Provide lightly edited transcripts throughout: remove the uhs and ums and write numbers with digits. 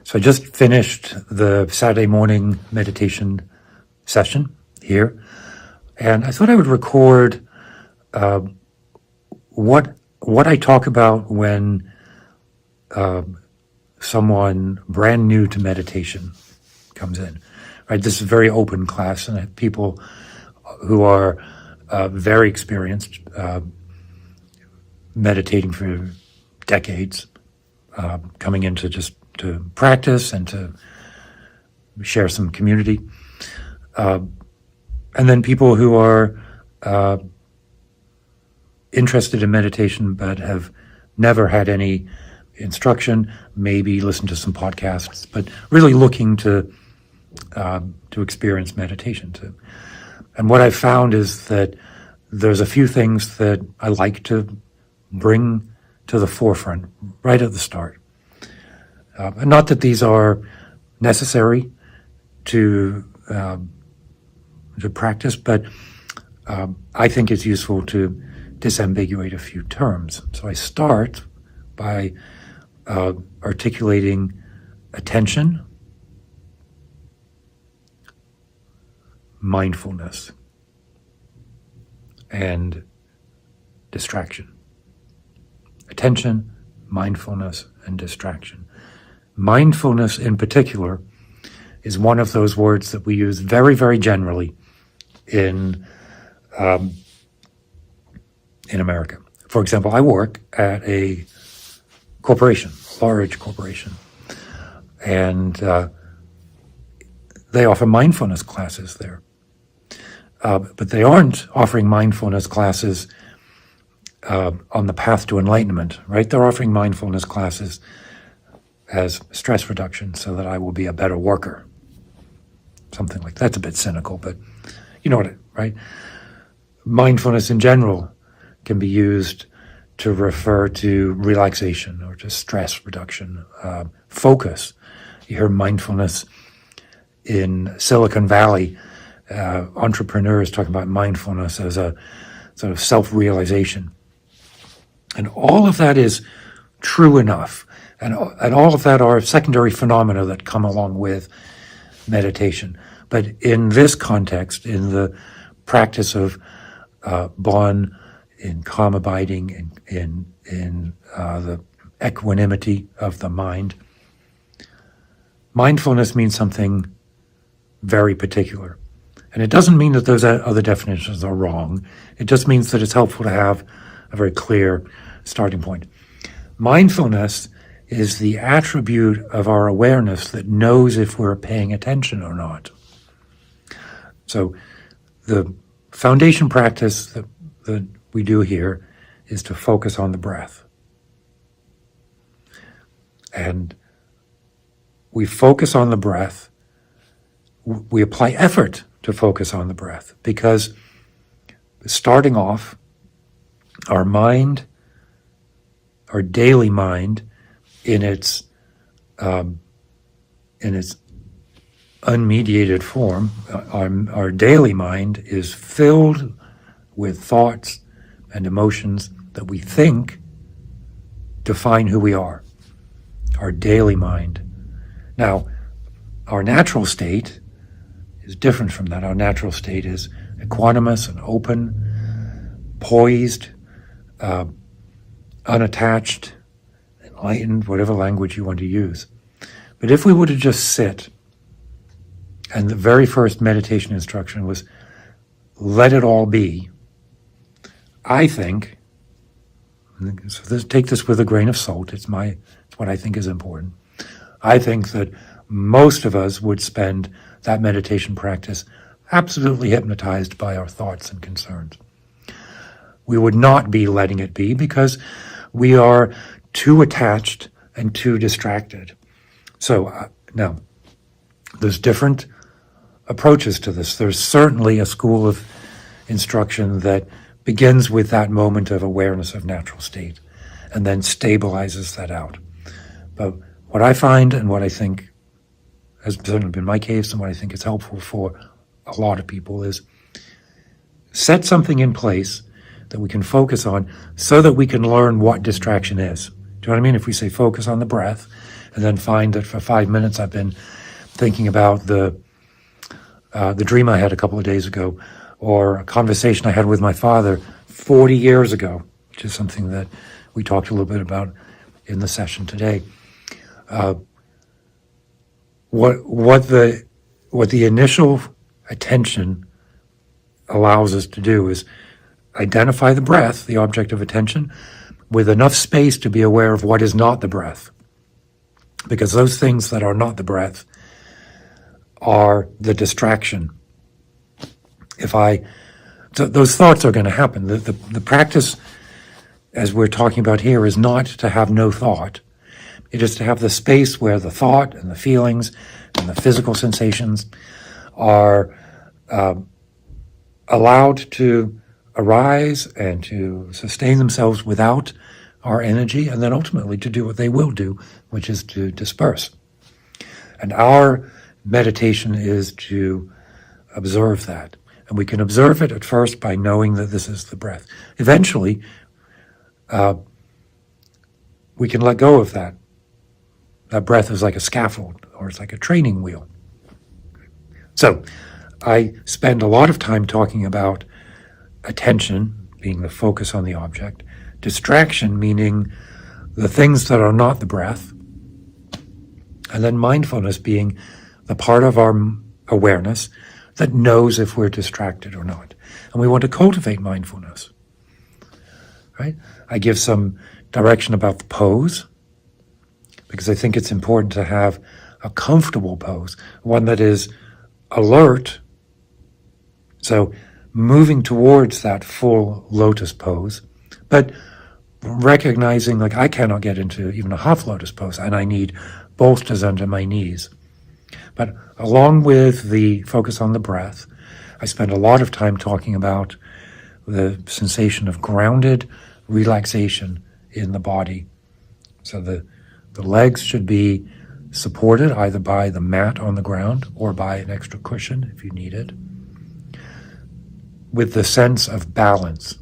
So I just finished the Saturday morning meditation session here, and I thought I would record what I talk about when someone brand new to meditation comes in. Right, this is a very open class, and I have people who are very experienced, meditating for decades, coming in to practice and to share some community. And then people who are interested in meditation but have never had any instruction, maybe listen to some podcasts, but really looking to experience meditation too. And what I've found is that there's a few things that I like to bring to the forefront right at the start. And not that these are necessary to practice, but I think it's useful to disambiguate a few terms. So I start by articulating attention, mindfulness, and distraction. Attention, mindfulness, and distraction. Mindfulness in particular is one of those words that we use very, very generally in America. For example, I work at a corporation, large corporation, and they offer mindfulness classes there. But they aren't offering mindfulness classes on the path to enlightenment, right? They're offering mindfulness classes as stress reduction so that I will be a better worker. Something like that. That's a bit cynical, but you know what, right? Mindfulness in general can be used to refer to relaxation or to stress reduction, focus. You hear mindfulness in Silicon Valley, entrepreneurs talking about mindfulness as a sort of self-realization. And all of that is true enough. And all of that are secondary phenomena that come along with meditation. But in this context, in the practice of Bon, in calm abiding, in the equanimity of the mind, mindfulness means something very particular. And it doesn't mean that those other definitions are wrong. It just means that it's helpful to have a very clear starting point. Mindfulness is the attribute of our awareness that knows if we're paying attention or not. So the foundation practice that we do here is to focus on the breath. And we focus on the breath. We apply effort to focus on the breath because starting off, our mind, our daily mind, in its unmediated form, our daily mind is filled with thoughts and emotions that we think define who we are. Our daily mind. Now, our natural state is different from that. Our natural state is equanimous and open, poised, unattached, enlightened, whatever language you want to use. But if we were to just sit, and the very first meditation instruction was, let it all be, I think, so take this with a grain of salt, it's what I think is important. I think that most of us would spend that meditation practice absolutely hypnotized by our thoughts and concerns. We would not be letting it be because we are too attached and too distracted. So now, there's different approaches to this. There's certainly a school of instruction that begins with that moment of awareness of natural state and then stabilizes that out. But what I find and what I think has certainly been my case and what I think is helpful for a lot of people is set something in place that we can focus on so that we can learn what distraction is. Do you know what I mean? If we say focus on the breath, and then find that for 5 minutes I've been thinking about the dream I had a couple of days ago, or a conversation I had with my father 40 years ago, which is something that we talked a little bit about in the session today. What the initial attention allows us to do is identify the breath, the object of attention, with enough space to be aware of what is not the breath. Because those things that are not the breath are the distraction. So those thoughts are going to happen. The practice, as we're talking about here, is not to have no thought. It is to have the space where the thought and the feelings and the physical sensations are allowed to arise and to sustain themselves without our energy, and then ultimately to do what they will do, which is to disperse. And our meditation is to observe that. And we can observe it at first by knowing that this is the breath. Eventually, we can let go of that. That breath is like a scaffold, or it's like a training wheel. So, I spend a lot of time talking about attention, being the focus on the object, distraction, meaning the things that are not the breath, and then mindfulness being the part of our awareness that knows if we're distracted or not. And we want to cultivate mindfulness, right? I give some direction about the pose, because I think it's important to have a comfortable pose, one that is alert. So moving towards that full lotus pose, but recognizing, like, I cannot get into even a half lotus pose, and I need bolsters under my knees. But along with the focus on the breath, I spend a lot of time talking about the sensation of grounded relaxation in the body. So the legs should be supported either by the mat on the ground or by an extra cushion if you need it, with the sense of balance.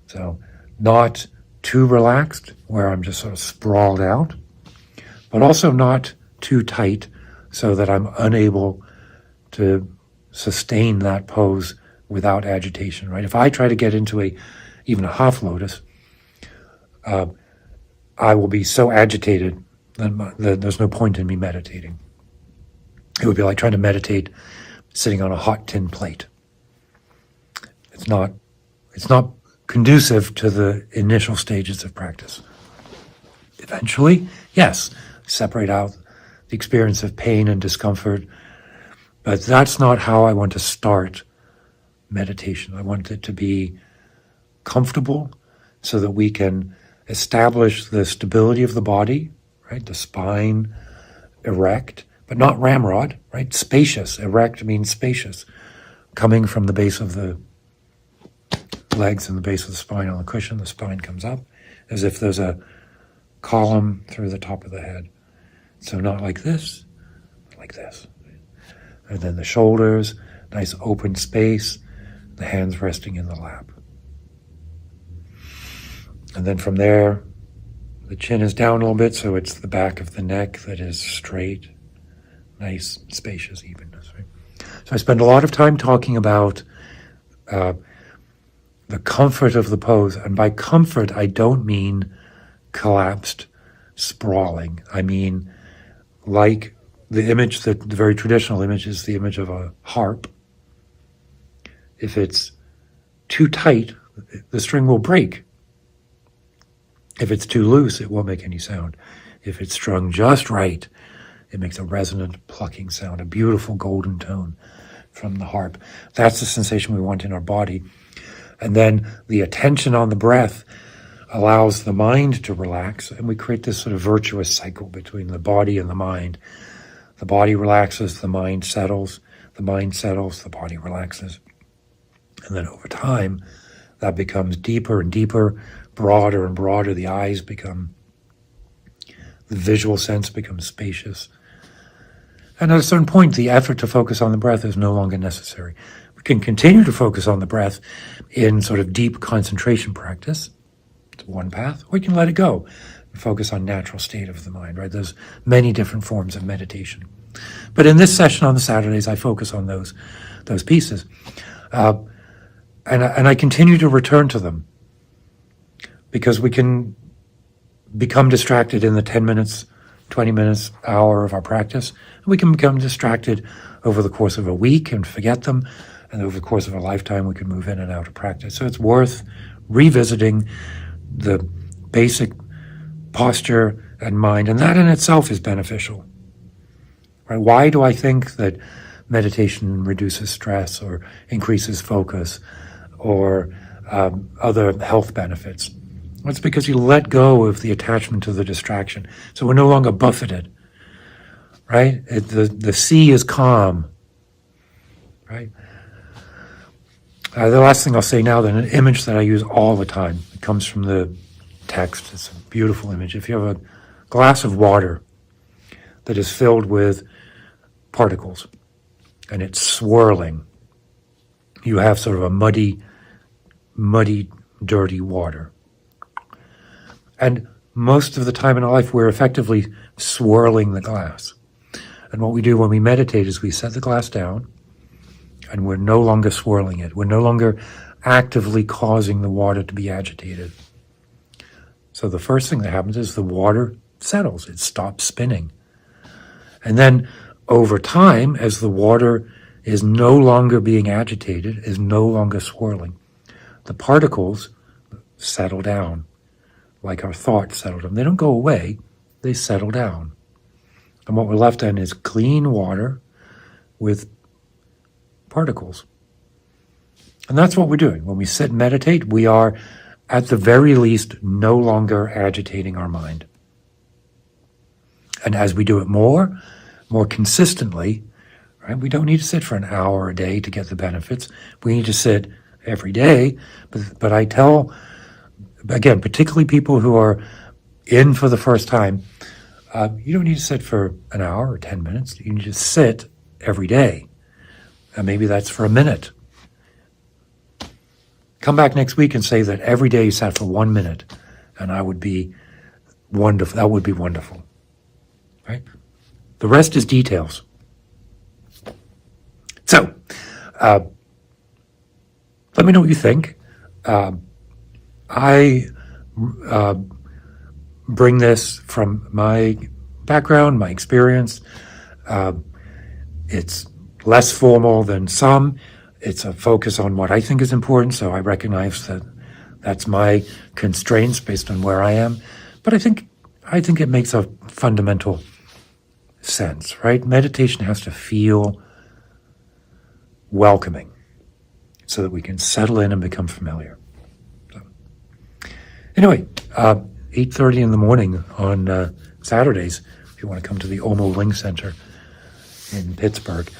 So not too relaxed, where I'm just sort of sprawled out, but also not too tight so that I'm unable to sustain that pose without agitation, right? If I try to get into even a half lotus, I will be so agitated that there's no point in me meditating. It would be like trying to meditate sitting on a hot tin plate. It's not conducive to the initial stages of practice. Eventually, yes, separate out the experience of pain and discomfort, but that's not how I want to start meditation. I want it to be comfortable so that we can establish the stability of the body, right? The spine erect, but not ramrod, right? Spacious. Erect means spacious, coming from the base of the legs and the base of the spine on the cushion. The spine comes up as if there's a column through the top of the head. So not like this, but like this. And then the shoulders, nice open space, the hands resting in the lap. And then from there, the chin is down a little bit, so it's the back of the neck that is straight, nice, spacious evenness. Right? So I spend a lot of time talking about the comfort of the pose. And by comfort, I don't mean collapsed, sprawling. I mean, like the image, the very traditional image is the image of a harp. If it's too tight, the string will break. If it's too loose, it won't make any sound. If it's strung just right, it makes a resonant, plucking sound, a beautiful golden tone from the harp. That's the sensation we want in our body. And then the attention on the breath allows the mind to relax, and we create this sort of virtuous cycle between the body and the mind. The body relaxes, the mind settles, the mind settles, the body relaxes. And then over time, that becomes deeper and deeper, broader and broader. The eyes become, the visual sense becomes spacious. And at a certain point, the effort to focus on the breath is no longer necessary. We can continue to focus on the breath in sort of deep concentration practice. It's one path. Or we can let it go. focus on natural state of the mind, right? There's many different forms of meditation. But in this session on the Saturdays, I focus on those pieces. And I continue to return to them because we can become distracted in the 10 minutes, 20 minutes, hour of our practice. And we can become distracted over the course of a week and forget them. And over the course of a lifetime, we can move in and out of practice. So it's worth revisiting the basic posture and mind. And that in itself is beneficial. Right? Why do I think that meditation reduces stress or increases focus or other health benefits? Well, it's because you let go of the attachment to the distraction. So we're no longer buffeted, right? The sea is calm, right? The last thing I'll say now, then, an image that I use all the time. It comes from the text. It's a beautiful image. If you have a glass of water that is filled with particles and it's swirling, you have sort of a muddy, dirty water. And most of the time in our life, we're effectively swirling the glass. And what we do when we meditate is we set the glass down and we're no longer swirling it. We're no longer actively causing the water to be agitated. So the first thing that happens is the water settles. It stops spinning. And then over time, as the water is no longer being agitated, is no longer swirling, the particles settle down, like our thoughts settle down. They don't go away, they settle down. And what we're left in is clean water with particles. And that's what we're doing. When we sit and meditate, we are, at the very least, no longer agitating our mind. And as we do it more consistently, right? We don't need to sit for an hour a day to get the benefits. We need to sit every day. But I tell, again, particularly people who are in for the first time, you don't need to sit for an hour or 10 minutes. You need to sit every day. And maybe that's for a minute. Come back next week and say that every day you sat for 1 minute, and I would be wonderful. That would be wonderful, right? The rest is details. So, let me know what you think. I bring this from my background, my experience. It's less formal than some. It's a focus on what I think is important, so I recognize that that's my constraints based on where I am. But I think it makes a fundamental sense, right? Meditation has to feel welcoming so that we can settle in and become familiar. So, anyway, 8:30 in the morning on Saturdays, if you want to come to the Omo Ling Center in Pittsburgh.